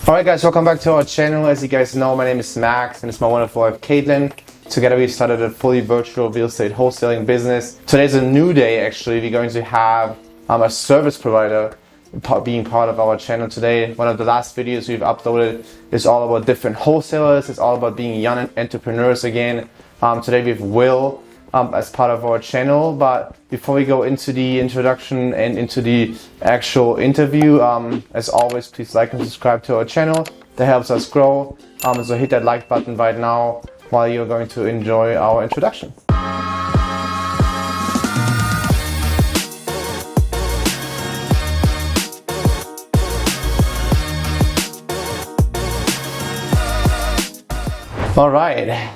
Alright guys, welcome back to our channel. As you guys know, my name is Max and it's my wonderful wife Kaitlin. Together we started a fully virtual real estate wholesaling business. Today's a new day actually. We're going to have a service provider being part of our channel today. One of the last videos we've uploaded is all about different wholesalers. It's all about being young entrepreneurs again. Today we have Will as part of our channel, but before we go into the introduction and into the actual interview, as always, please like and subscribe to our channel. That helps us grow. So hit that like button right now while you're going to enjoy our introduction. All right,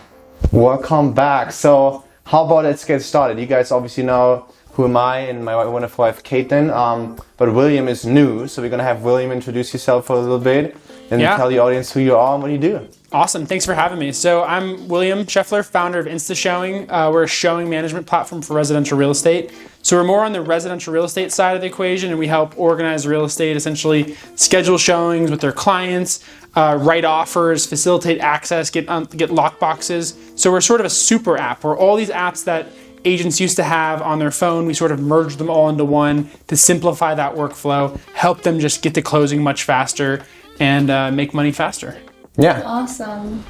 welcome back. So how about let's get started? You guys obviously know who am I and my wonderful wife Kaitlin, but William is new, so we're gonna have William introduce yourself for a little bit and tell the audience who you are and what you do. Awesome, thanks for having me. So I'm William Scheffler, founder of Insta Showing. We're a showing management platform for residential real estate. So we're more on the residential real estate side of the equation, and we help organize real estate, essentially schedule showings with their clients, write offers, facilitate access, get lock boxes. So we're sort of a super app where all these apps that agents used to have on their phone, we sort of merged them all into one to simplify that workflow, help them just get to closing much faster and make money faster. Yeah. Awesome.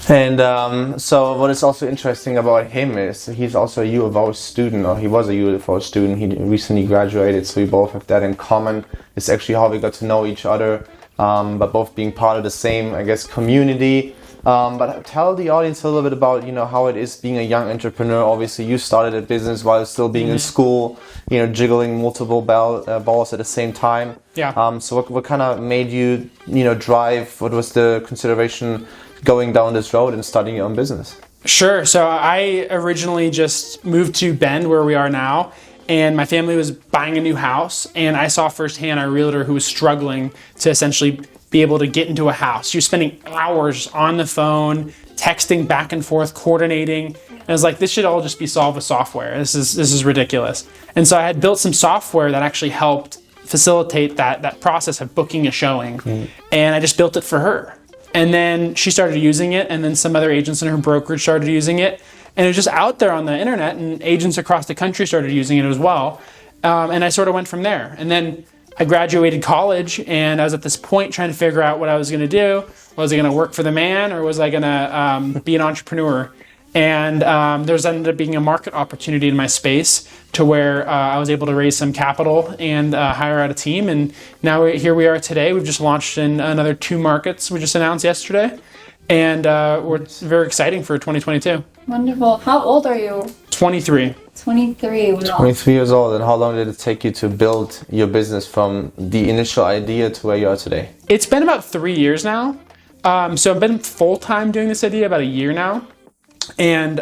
And so what is also interesting about him is he's also a U of O student, or he was a U of O student. He recently graduated, so we both have that in common. It's actually how we got to know each other, but both being part of the same, I guess, community. But tell the audience a little bit about, how it is being a young entrepreneur. Obviously, you started a business while still being in school, jiggling multiple balls at the same time. Yeah. So what kind of made you, drive? What was the consideration going down this road and starting your own business? Sure. So I originally just moved to Bend, where we are now, and my family was buying a new house, and I saw firsthand a realtor who was struggling to essentially be able to get into a house. She was spending hours on the phone, texting back and forth, coordinating. And I was like, this should all just be solved with software. This is ridiculous. And so I had built some software that actually helped facilitate that process of booking a showing. And I just built it for her. And then she started using it, and then some other agents in her brokerage started using it. And it was just out there on the internet, and agents across the country started using it as well. And I sort of went from there. And then I graduated college, and I was at this point trying to figure out what I was going to do. Was I going to work for the man, or was I going to be an entrepreneur? And there ended up being a market opportunity in my space to where I was able to raise some capital and hire out a team. And now here we are today. We've just launched in another 2 markets we just announced yesterday. And we're very exciting for 2022. Wonderful. How old are you? 23. 23. Wow. 23 years old. And how long did it take you to build your business from the initial idea to where you are today? It's been about 3 years now. So I've been full-time doing this idea about a year now. And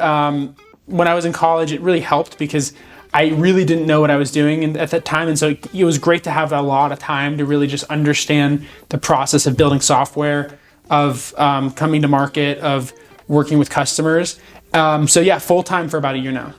when I was in college, it really helped because I really didn't know what I was doing at that time. And so it was great to have a lot of time to really just understand the process of building software, of coming to market, of working with customers. So yeah, full-time for about a year now.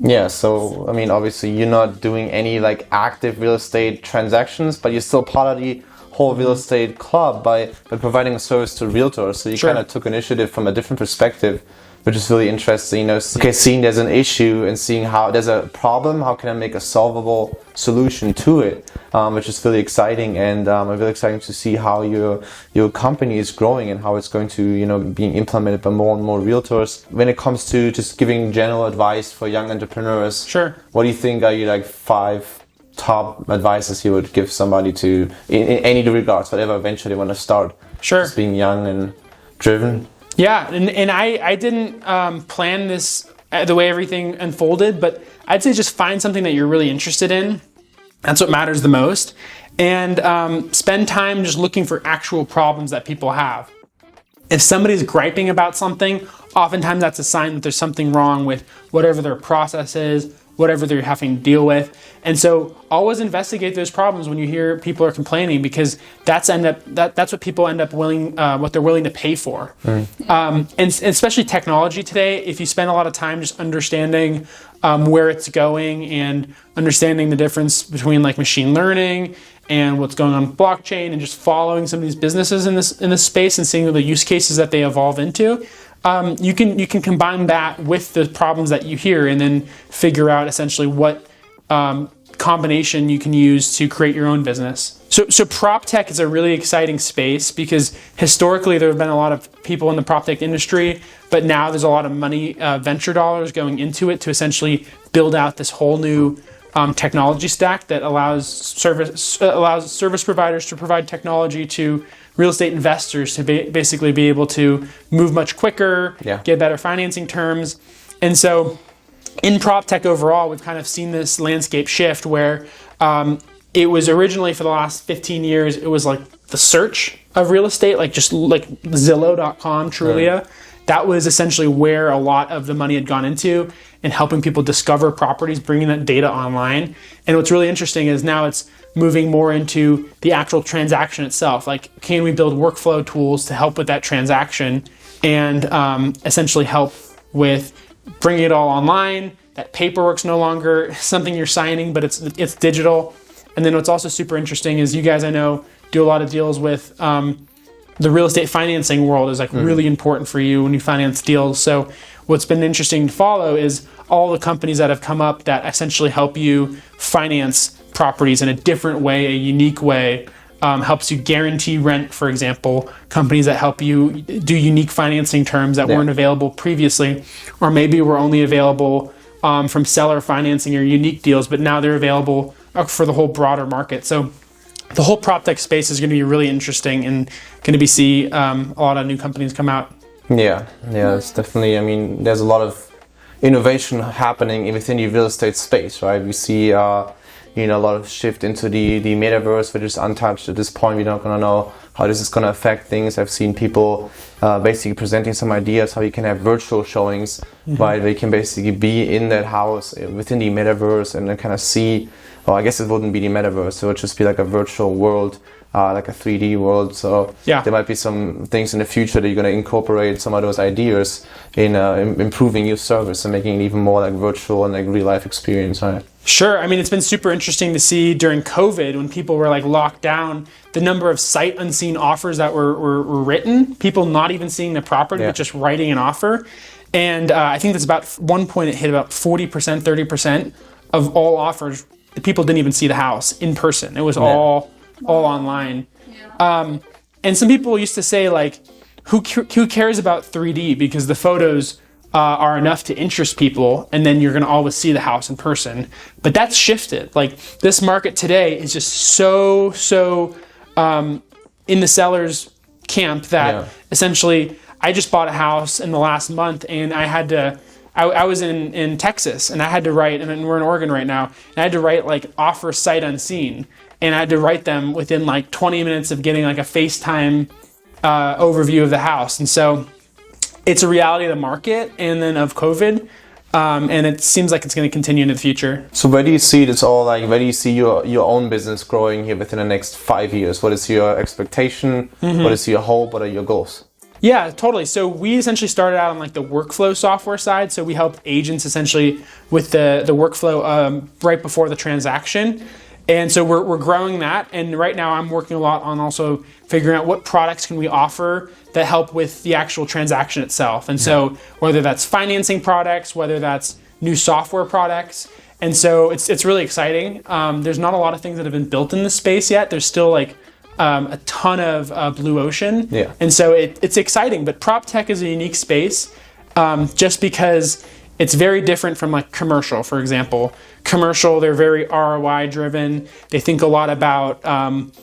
Yeah, so I mean, obviously you're not doing any active real estate transactions, but you're still part of the whole real estate club by providing a service to realtors. So you kind of took initiative from a different perspective, which is really interesting. Seeing there's an issue and seeing how there's a problem, how can I make a solvable solution to it, which is really exciting. And really exciting to see how your company is growing and how it's going to, being implemented by more and more realtors. When it comes to just giving general advice for young entrepreneurs, what do you think are your 5 top advices you would give somebody to, in any regards, whatever venture they want to start? Just being young and driven. Yeah, and I didn't plan this the way everything unfolded, but I'd say just find something that you're really interested in. That's what matters the most. And spend time just looking for actual problems that people have. If somebody's griping about something, oftentimes that's a sign that there's something wrong with whatever their process is, whatever they're having to deal with. And so always investigate those problems when you hear people are complaining, because that's what people end up what they're willing to pay for. And especially technology today, if you spend a lot of time just understanding where it's going and understanding the difference between like machine learning and what's going on with blockchain, and just following some of these businesses in this space and seeing the use cases that they evolve into, you can combine that with the problems that you hear, and then figure out essentially what combination you can use to create your own business. So prop tech is a really exciting space because historically there have been a lot of people in the prop tech industry, but now there's a lot of money, venture dollars going into it to essentially build out this whole new technology stack that allows service providers to provide technology to real estate investors to basically be able to move much quicker, get better financing terms. And so in prop tech overall, we've kind of seen this landscape shift where it was originally, for the last 15 years, it was like the search of real estate, like just like Zillow.com, Trulia. Right. That was essentially where a lot of the money had gone into, and helping people discover properties, bringing that data online. And what's really interesting is now it's moving more into the actual transaction itself. Like, can we build workflow tools to help with that transaction and essentially help with bringing it all online? That paperwork's no longer something you're signing, but it's digital. And then what's also super interesting is you guys, I know, do a lot of deals with the real estate financing world is like really important for you when you finance deals. So what's been interesting to follow is all the companies that have come up that essentially help you finance properties in a different way, a unique way, helps you guarantee rent, for example, companies that help you do unique financing terms that weren't available previously, or maybe were only available from seller financing or unique deals, but now they're available for the whole broader market. So the whole prop tech space is going to be really interesting and going to see a lot of new companies come out. Yeah, it's definitely, I mean, there's a lot of innovation happening within the real estate space, right? We see, a lot of shift into the metaverse, which is untouched at this point. We're not going to know how this is going to affect things. I've seen people basically presenting some ideas how you can have virtual showings, right? They can basically be in that house within the metaverse and then kind of see, well, I guess it wouldn't be the metaverse. It would just be like a virtual world, like a 3D world. So there might be some things in the future that you're going to incorporate some of those ideas in improving your service and making it even more like virtual and like real life experience, right? Sure. I mean, it's been super interesting to see during COVID when people were like locked down, the number of sight unseen offers that were written, people not even seeing the property, but just writing an offer. And I think that's about one point it hit about 40%, 30% of all offers. People didn't even see the house in person. It was all online. And some people used to say, like, who cares about 3D? Because the photos are enough to interest people, and then you're going to always see the house in person. But that's shifted. Like, this market today is just so in the seller's camp that essentially I just bought a house in the last month, and I had to... I was in Texas, and I had to write, and we're in Oregon right now, and I had to write like offer sight unseen, and I had to write them within like 20 minutes of getting like a FaceTime overview of the house. And so it's a reality of the market and then of COVID, and it seems like it's going to continue into the future. So where do you see this all, like where do you see your own business growing here within the next 5 years? What is your expectation? What is your hope? What are your goals? Yeah, totally. So we essentially started out on like the workflow software side. So we helped agents essentially with the workflow right before the transaction. And so we're growing that. And right now I'm working a lot on also figuring out what products can we offer that help with the actual transaction itself. And so whether that's financing products, whether that's new software products. And so it's really exciting. There's not a lot of things that have been built in this space yet. There's still like a ton of blue ocean. And so it's exciting, but prop tech is a unique space just because it's very different from like commercial, for example. Commercial, they're very ROI driven. They think a lot about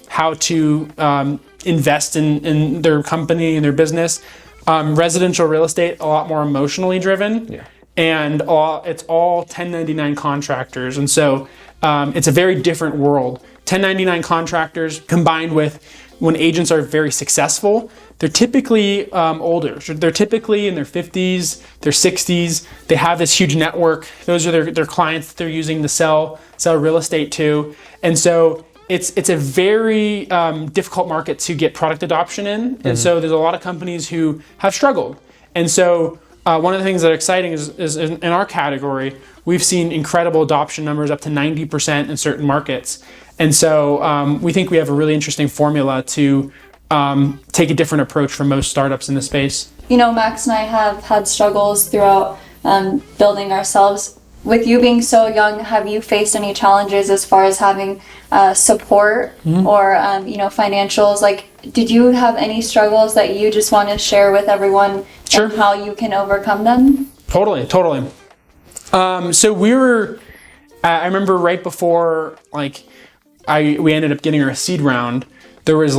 how to invest in their company and their business. Residential real estate, a lot more emotionally driven. And it's all 1099 contractors. And so it's a very different world. 1099 contractors combined with when agents are very successful, they're typically older. They're typically in their 50s, their 60s. They have this huge network. Those are their clients that they're using to sell real estate to. And so it's a very difficult market to get product adoption in. And so there's a lot of companies who have struggled. And so one of the things that are exciting is in our category, we've seen incredible adoption numbers up to 90% in certain markets. And so we think we have a really interesting formula to take a different approach from most startups in the space. Max and I have had struggles throughout building ourselves. With you being so young, have you faced any challenges as far as having support or, financials? Like, did you have any struggles that you just want to share with everyone and how you can overcome them? Totally. So I remember right before, we ended up getting our seed round, there was,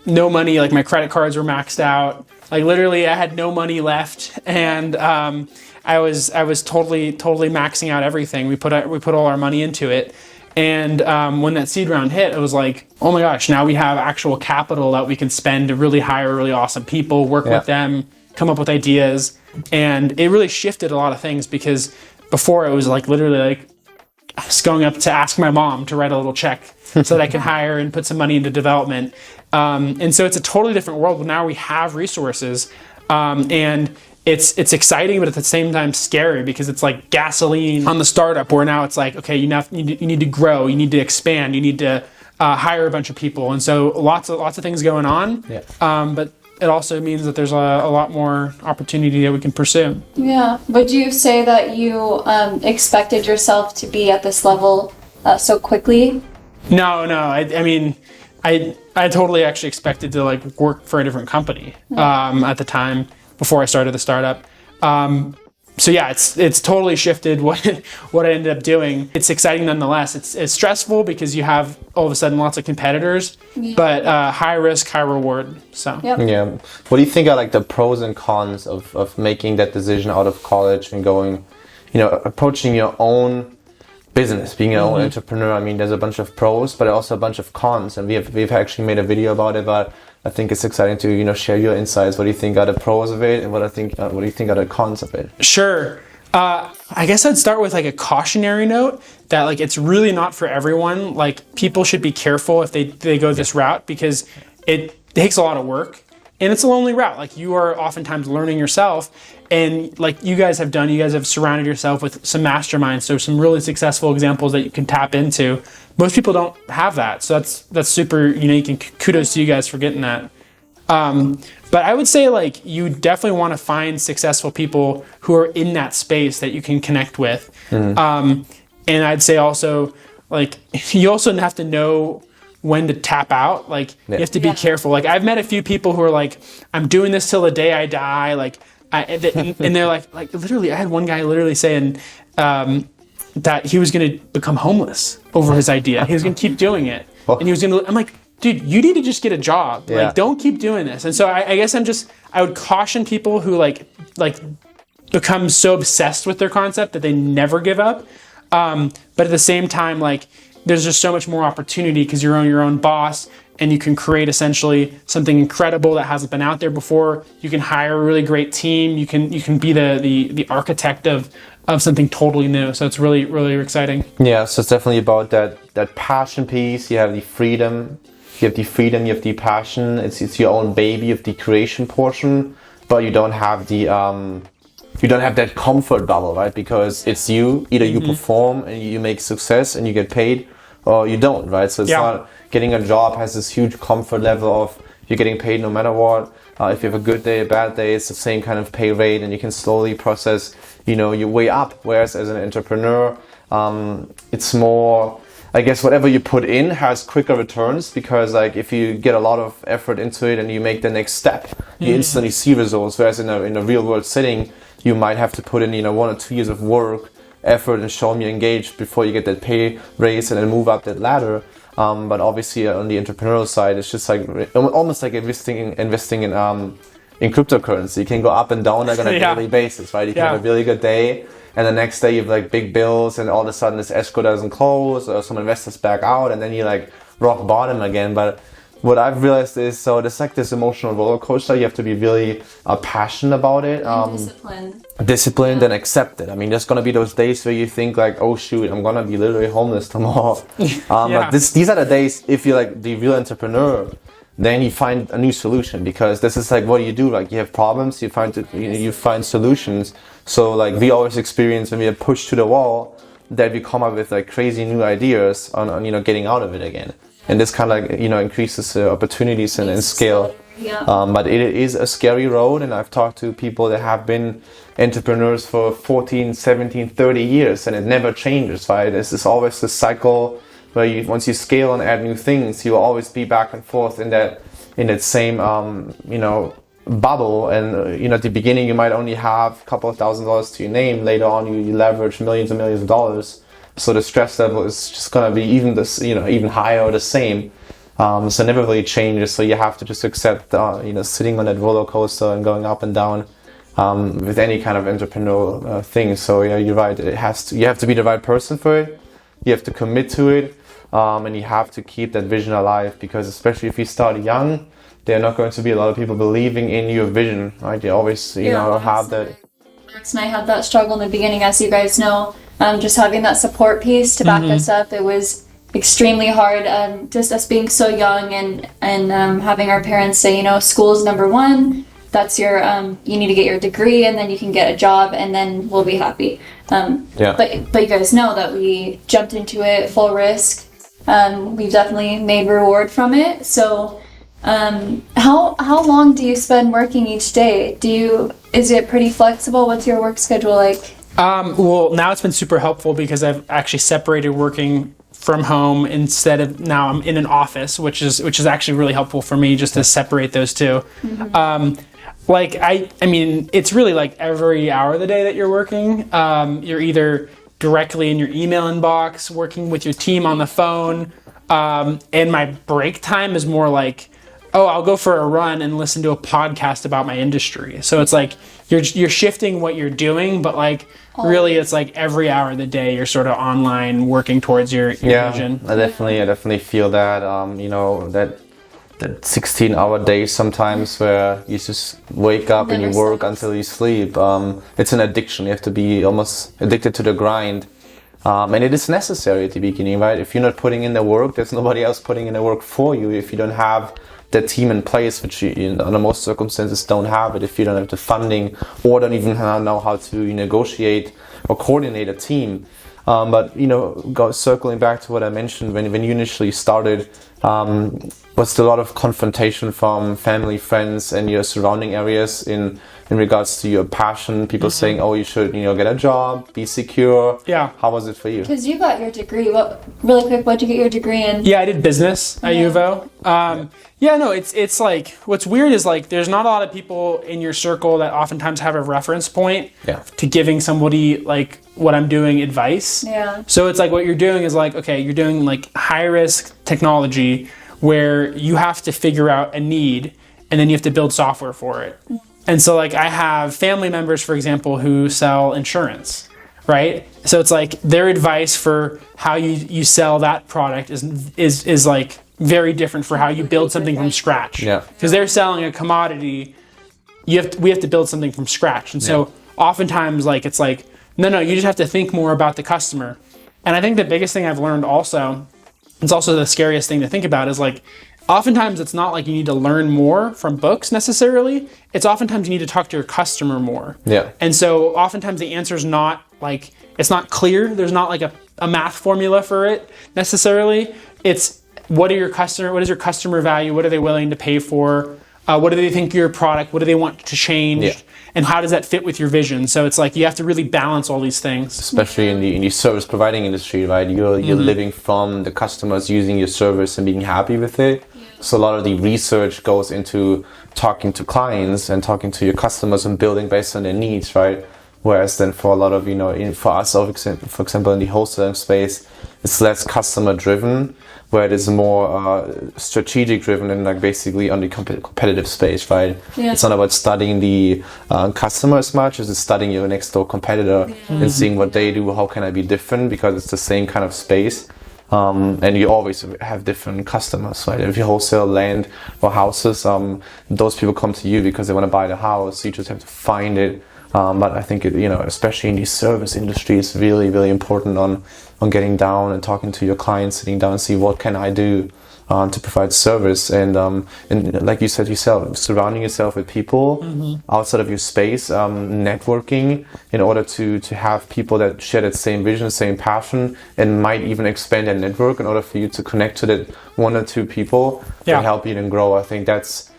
no money, my credit cards were maxed out. Literally, I had no money left, and I was totally maxing out everything. We put all our money into it, and when that seed round hit, it was like, oh my gosh, now we have actual capital that we can spend to really hire really awesome people, work with them, come up with ideas, and it really shifted a lot of things, because before it was literally I was going up to ask my mom to write a little check so that I can hire and put some money into development. And so it's a totally different world. But now we have resources, and it's exciting, but at the same time scary, because it's like gasoline on the startup, where now it's like, okay, you need to grow, you need to expand, you need to hire a bunch of people. And so lots of things going on. But it also means that there's a lot more opportunity that we can pursue. Yeah. Would you say that you expected yourself to be at this level so quickly? No. I mean, I totally actually expected to work for a different company at the time before I started the startup. So yeah, it's totally shifted what I ended up doing. It's exciting nonetheless. It's stressful because you have all of a sudden lots of competitors, but high risk, high reward. So yeah. What do you think are the pros and cons of making that decision out of college and going, approaching your own business, being your own entrepreneur? I mean, there's a bunch of pros, but also a bunch of cons, and we've actually made a video about it. But I think it's exciting to share your insights. What do you think are the pros of it, and what do you think are the cons of it? Sure. I guess I'd start with a cautionary note that it's really not for everyone. People should be careful if they go this route, because it takes a lot of work. And it's a lonely route. You are oftentimes learning yourself, and you guys have surrounded yourself with some masterminds, so some really successful examples that you can tap into. Most people don't have that, so that's super unique, and kudos to you guys for getting that. But I would say you definitely want to find successful people who are in that space that you can connect with. And I'd say also you also have to know when to tap out. You have to be careful. I've met a few people who are I'm doing this till the day I die. And they're literally, I had one guy literally saying that he was going to become homeless over his idea. He was going to keep doing it. And he was going to, I'm like, dude, you need to just get a job. Don't keep doing this. And so I guess I would caution people who become so obsessed with their concept that they never give up. But at the same time, there's just so much more opportunity because you're your own boss, and you can create essentially something incredible that hasn't been out there before. You can hire a really great team. You can be the architect of something totally new. So it's really, really exciting. Yeah, so it's definitely about that passion piece. You have the freedom. You have the passion. It's your own baby. You have the creation portion, but you don't have that comfort bubble, right? Because it's you. Either you perform and you make success and you get paid, or you don't, right? So it's not getting a job has this huge comfort level of you're getting paid no matter what. If you have a good day, a bad day, it's the same kind of pay rate, and you can slowly process, your way up. Whereas as an entrepreneur, it's more, I guess, whatever you put in has quicker returns, because if you get a lot of effort into it and you make the next step, you instantly see results. Whereas in a real world setting, you might have to put in 1 or 2 years of work, effort, and show them you're engaged before you get that pay raise and then move up that ladder. But obviously on the entrepreneurial side, it's just almost like investing in cryptocurrency. You can go up and down on a daily basis, right? You can have a really good day, and the next day you have big bills, and all of a sudden this escrow doesn't close, or some investors back out, and then you rock bottom again. But what I've realized is, so it's this emotional roller coaster. You have to be really passionate about it. Disciplined and accept it. I mean, there's going to be those days where you think oh shoot, I'm going to be literally homeless tomorrow. But these are the days, if you're the real entrepreneur, then you find a new solution, because this is what do you do? You have problems, you find solutions. So we always experience when we are pushed to the wall, that we come up with like crazy new ideas on you know, getting out of it again. And this kind of like, you know, increases opportunities and scale. Yeah. But it is a scary road, and I've talked to people that have been entrepreneurs for 14, 17, 30 years, and it never changes, right? It's always this cycle where once you scale and add new things, you'll always be back and forth in that same, you know, bubble. And, you know, at the beginning, you might only have a couple of $1,000s to your name. Later on, you leverage millions and millions of dollars. So the stress level is just going to be even higher or the same. So it never really changes. So you have to just accept, you know, sitting on that roller coaster and going up and down with any kind of entrepreneurial thing. So yeah, you're right. You have to be the right person for it. You have to commit to it, and you have to keep that vision alive. Because especially if you start young, there are not going to be a lot of people believing in your vision, right? You always, you know, have that. Max and I had that struggle in the beginning, as you guys know. Just having that support piece to back us up, it was extremely hard. Just us being so young and having our parents say, you know, school's number one. That's your you need to get your degree, and then you can get a job, and then we'll be happy. But you guys know that we jumped into it full risk. We've definitely made reward from it. So how long do you spend working each day? Is it pretty flexible? What's your work schedule like? Well, now it's been super helpful because I've actually separated working from home instead of now I'm in an office, which is actually really helpful for me just to separate those two. Like I mean, it's really like every hour of the day that you're working, you're either directly in your email inbox, working with your team on the phone, and my break time is more like, oh, I'll go for a run and listen to a podcast about my industry. So it's like you're shifting what you're doing, but like really it's like every hour of the day you're sort of online working towards your vision. I definitely feel that, you know, that 16-hour days sometimes where you just wake up and you work until you sleep. It's an addiction. You have to be almost addicted to the grind. And it is necessary at the beginning, right? If you're not putting in the work, there's nobody else putting in the work for you. If you don't have that team in place, which you under most circumstances don't have it, if you don't have the funding or don't even know how to negotiate or coordinate a team. But, you know, circling back to what I mentioned, when you initially started, was there a lot of confrontation from family, friends, and your surrounding areas in regards to your passion? People saying, "Oh, you should, you know, get a job, be secure." Yeah. How was it for you? Because you got your degree. Really quick, what'd you get your degree in? Yeah, I did business at UVO. Yeah, no, it's like what's weird is like there's not a lot of people in your circle that oftentimes have a reference point to giving somebody like what I'm doing advice. Yeah. So it's like what you're doing is like, okay, you're doing like high risk technology where you have to figure out a need and then you have to build software for it. And so like I have family members, for example, who sell insurance, right? So it's like their advice for how you sell that product is like very different for how you build something from scratch. Yeah. Because they're selling a commodity, we have to build something from scratch. And so oftentimes like it's like, no, you just have to think more about the customer. And I think the biggest thing I've learned also, it's also the scariest thing to think about, is like oftentimes it's not like you need to learn more from books necessarily. It's oftentimes you need to talk to your customer more. Yeah. And so oftentimes the answer is not like, it's not clear. There's not like a math formula for it necessarily. It's what is your customer value? What are they willing to pay for? What do they think of your product? What do they want to change? Yeah. And how does that fit with your vision? So it's like you have to really balance all these things. Especially in the service providing industry, right? You're living from the customers using your service and being happy with it. Yeah. So a lot of the research goes into talking to clients and talking to your customers and building based on their needs, right? Whereas then for a lot of, for us, for example, in the wholesaling space, it's less customer driven, where it is more strategic driven and like basically on the competitive space, right? Yeah. It's not about studying the customer as much as it's studying your next door competitor and seeing what they do, how can I be different, because it's the same kind of space. And you always have different customers, right? If you wholesale land or houses, those people come to you because they want to buy the house. You just have to find it. But I think, especially in the service industry, it's really, really important on getting down and talking to your clients, sitting down and see what can I do to provide service, and like you said yourself, surrounding yourself with people outside of your space, networking in order to have people that share that same vision, same passion, and might even expand their network in order for you to connect to that one or two people that help you and grow. I think that's,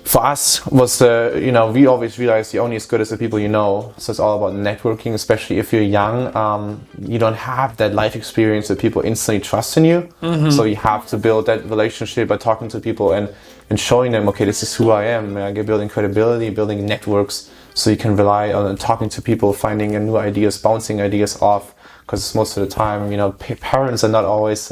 for us, was we always realized you're only as good as the people you know. So it's all about networking, especially if you're young. You don't have that life experience that people instantly trust in you. So you have to build that relationship by talking to people and showing them, okay, this is who I am. Building credibility, building networks, so you can rely on talking to people, finding new ideas, bouncing ideas off. Because most of the time, parents are not always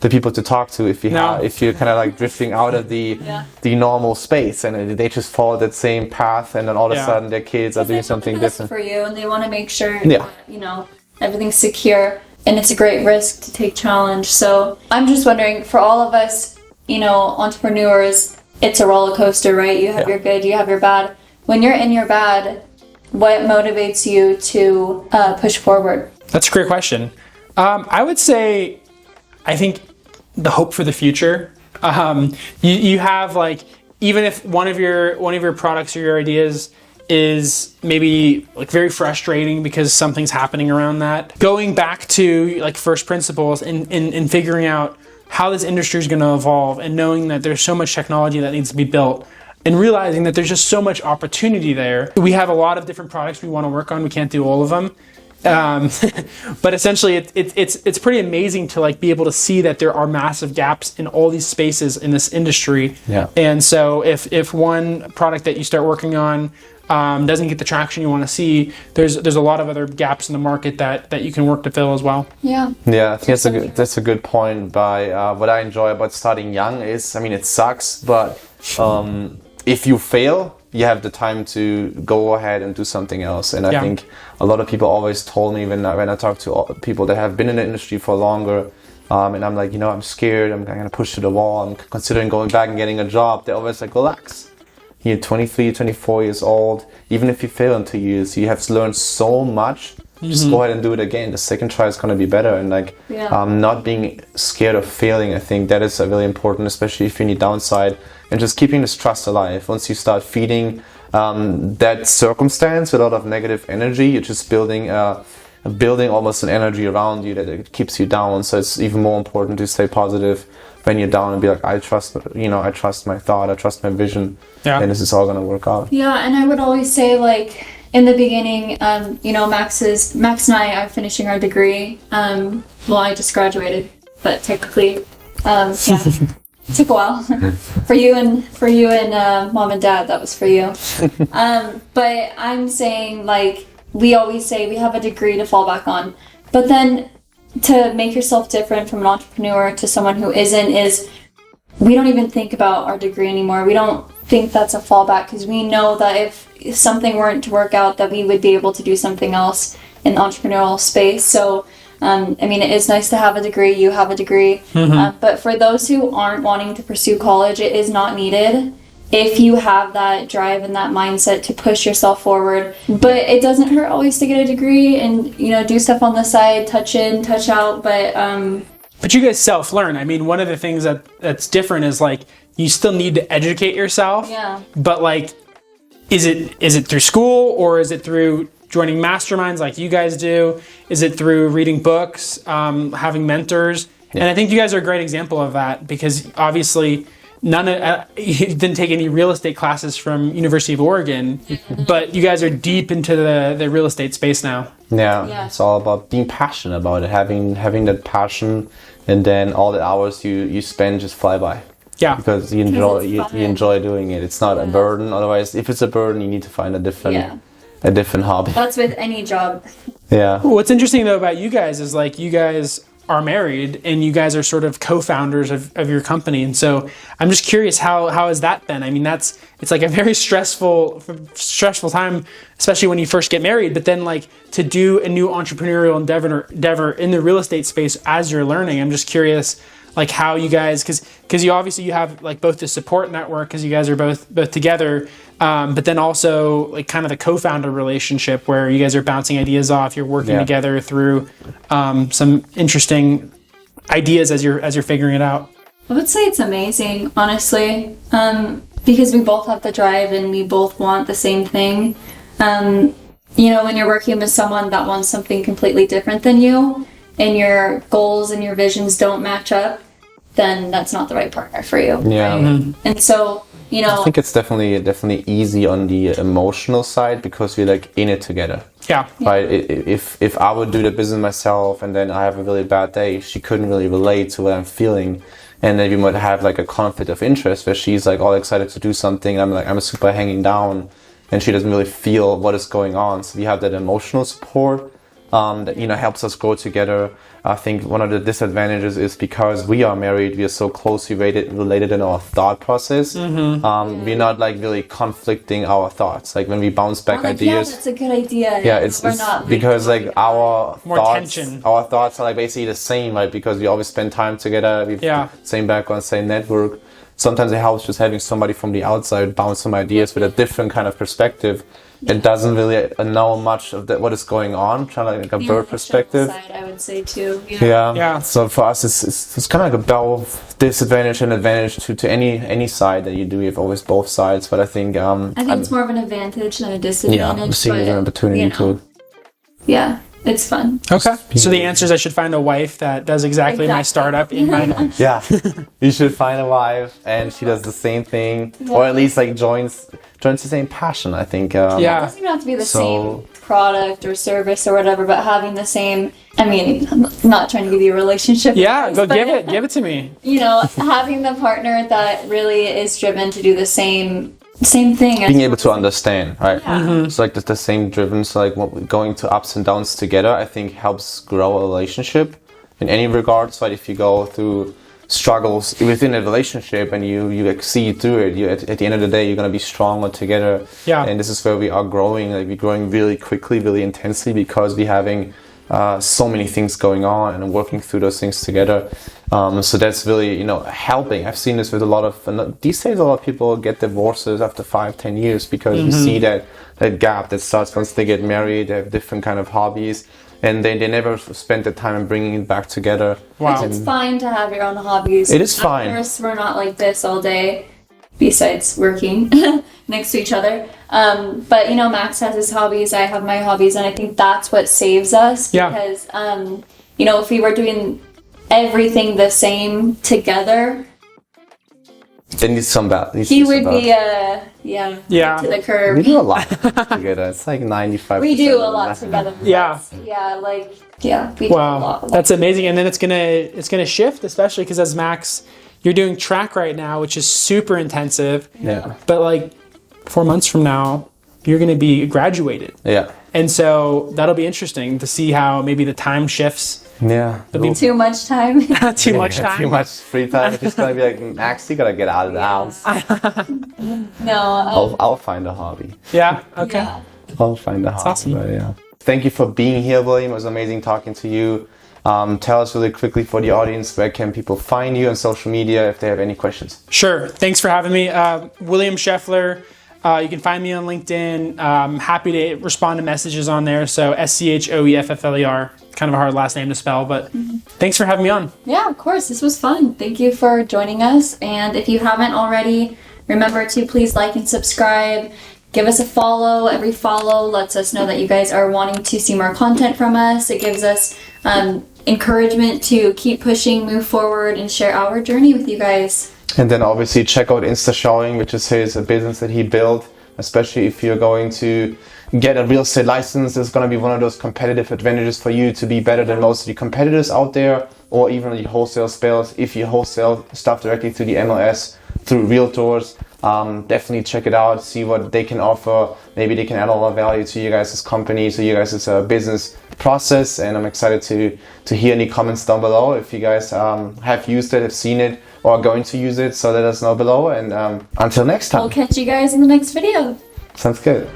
the people to talk to if you're kind of like drifting out of the normal space, and they just follow that same path, and then all of a sudden their kids are doing something different for you, and they want to make sure that, everything's secure, and it's a great risk to take challenge. So I'm just wondering, for all of us, entrepreneurs, it's a roller coaster, right? You have your good, you have your bad. When you're in your bad, what motivates you to push forward? That's a great question. I would say, I think the hope for the future. You have, like, even if one of your products or your ideas is maybe like very frustrating because something's happening around that, going back to like first principles and figuring out how this industry is going to evolve, and knowing that there's so much technology that needs to be built, and realizing that there's just so much opportunity there. We have a lot of different products we want to work on. We can't do all of them. But essentially it's pretty amazing to like be able to see that there are massive gaps in all these spaces in this industry. And so if one product that you start working on doesn't get the traction you want to see, there's a lot of other gaps in the market that you can work to fill as well. I think that's a good point. By what I enjoy about starting young is, it sucks, but if you fail, you have the time to go ahead and do something else. And I think a lot of people always told me when I talk to people that have been in the industry for longer, and I'm like, I'm scared, I'm going to push to the wall, I'm considering going back and getting a job. They're always like, relax. You're 23, 24 years old. Even if you fail in 2 years, you have learned so much. Just go ahead and do it again. The second try is going to be better. And not being scared of failing, I think that is really important, especially if you need downside. And just keeping this trust alive. Once you start feeding that circumstance with a lot of negative energy, you're just building almost an energy around you that it keeps you down. So it's even more important to stay positive when you're down and be like, I trust my thought, I trust my vision, and this is all going to work out. Yeah, and I would always say, like, in the beginning, Max and I are finishing our degree. I just graduated, but technically, it took a while. for you and mom and dad, that was for you. But I'm saying, like, we always say we have a degree to fall back on, but then to make yourself different from an entrepreneur to someone who isn't is, we don't even think about our degree anymore. We don't think that's a fallback, because we know that if something weren't to work out, that we would be able to do something else in the entrepreneurial space. So it is nice to have a degree. You have a degree. But for those who aren't wanting to pursue college, it is not needed if you have that drive and that mindset to push yourself forward. But it doesn't hurt always to get a degree and, do stuff on the side, touch in, touch out. But you guys self-learn. One of the things that's different is, like, you still need to educate yourself. But, like, is it through school, or is it through joining masterminds like you guys do? Is it through reading books, having mentors? And I think you guys are a great example of that, because obviously you didn't take any real estate classes from University of Oregon, but you guys are deep into the real estate space now. It's all about being passionate about it, having that passion, and then all the hours you spend just fly by. Because you enjoy doing it. It's not a burden. Otherwise, if it's a burden, you need to find a different hobby. That's with any job. What's interesting though about you guys is, like, you guys are married and you guys are sort of co-founders of your company, and so I'm just curious, how has that been? It's like a very stressful time, especially when you first get married, but then, like, to do a new entrepreneurial endeavor in the real estate space as you're learning. I'm just curious, like, how you guys, because you have, like, both the support network, because you guys are both together, but then also, like, kind of the co-founder relationship where you guys are bouncing ideas off, you're working together through some interesting ideas as you're figuring it out. I would say it's amazing, honestly, because we both have the drive and we both want the same thing. You know, when you're working with someone that wants something completely different than you, and your goals and your visions don't match up, then that's not the right partner for you. Yeah. Right? And so, you know, I think it's definitely easy on the emotional side because we're like in it together. Yeah. Right. If I would do the business myself and then I have a really bad day, she couldn't really relate to what I'm feeling, and then we might have like a conflict of interest where she's like all excited to do something. And I'm super hanging down, and she doesn't really feel what is going on. So we have that emotional support that, you know, helps us grow together. I think one of the disadvantages is because we are married, we are so closely related in our thought process. We're not like really conflicting our thoughts. Like when we bounce back like, ideas. yeah, that's a good idea. Yeah, it's not because like our More thoughts, tension. our thoughts are like basically the same, right? Because we always spend time together. We have the same background, same network. Sometimes it helps just having somebody from the outside bounce some ideas with a different kind of perspective. It doesn't really know much of what is going on, trying to like a bird perspective. Side, I would say too. Yeah. So for us, it's kind of like a both disadvantage and advantage to any side that you do. You have always both sides, but I think it's more of an advantage than a disadvantage. Yeah, seeing an opportunity, you know, yeah, it's fun. Okay. So the answer is I should find a wife that does exactly my startup in my name. Yeah, you should find a wife and she does the same thing, or at least like joins the same passion. I think. It doesn't even have to be the same product or service or whatever, but having the same. I mean, I'm not trying to give you a relationship. Yeah, give it to me. You know, having the partner that really is driven to do the same thing. Being able to understand, right? Yeah. It's like the same driven. So like going to ups and downs together, I think helps grow a relationship in any regards. Right? If you go through struggles within a relationship and you exceed through it, you at the end of the day you're gonna be stronger together. Yeah. And this is where we are growing. Like we're growing really quickly, really intensely because we're having so many things going on and working through those things together. So that's really, you know, helping. I've seen this with a lot of, these days a lot of people get divorces after 5-10 years because you see that gap that starts once they get married. They have different kind of hobbies and they never spend the time in bringing it back together. Wow. It's fine to have your own hobbies. It is fine. At first, we're not like this all day, besides working next to each other. But, you know, Max has his hobbies, I have my hobbies, and I think that's what saves us. Yeah. Because, you know, if we were doing everything the same together, Then needs some balance. he would be, to the curb. We do a lot together. It's like 95%. We do a lot together. Yeah. We do a Wow, lot. that's amazing. And then it's gonna shift, especially because as Max, you're doing track right now, which is super intensive. Yeah. But like 4 months from now, you're gonna be graduated. Yeah. And so that'll be interesting to see how maybe the time shifts. Yeah. Too much time. Too much time. Too much free time. It's just gonna be like, Max, you gotta get out of the house. No. I'll find a hobby. Yeah. Okay. Yeah. I'll find a hobby. awesome. But yeah. Thank you for being here, William. It was amazing talking to you. Tell us really quickly for the audience, where can people find you on social media if they have any questions? Sure. Thanks for having me. William Scheffler. You can find me on LinkedIn. I'm happy to respond to messages on there. So SCHOEFFLER. Kind of a hard last name to spell, but thanks for having me on. Yeah, of course. This was fun. Thank you for joining us. And if you haven't already, remember to please like and subscribe. Give us a follow. Every follow lets us know that you guys are wanting to see more content from us. It gives us encouragement to keep pushing, move forward, and share our journey with you guys. And then obviously check out Insta Showing, which is his business that he built, especially if you're going to get a real estate license. It's going to be one of those competitive advantages for you to be better than most of the competitors out there, or even the wholesale space. If you wholesale stuff directly through the MLS, through realtors, definitely check it out, see what they can offer. Maybe they can add a lot of value to you guys' company, to you guys' business process. And I'm excited to hear any comments down below if you guys have used it, have seen it, or are going to use it. So let us know below. And until next time. We'll catch you guys in the next video. Sounds good.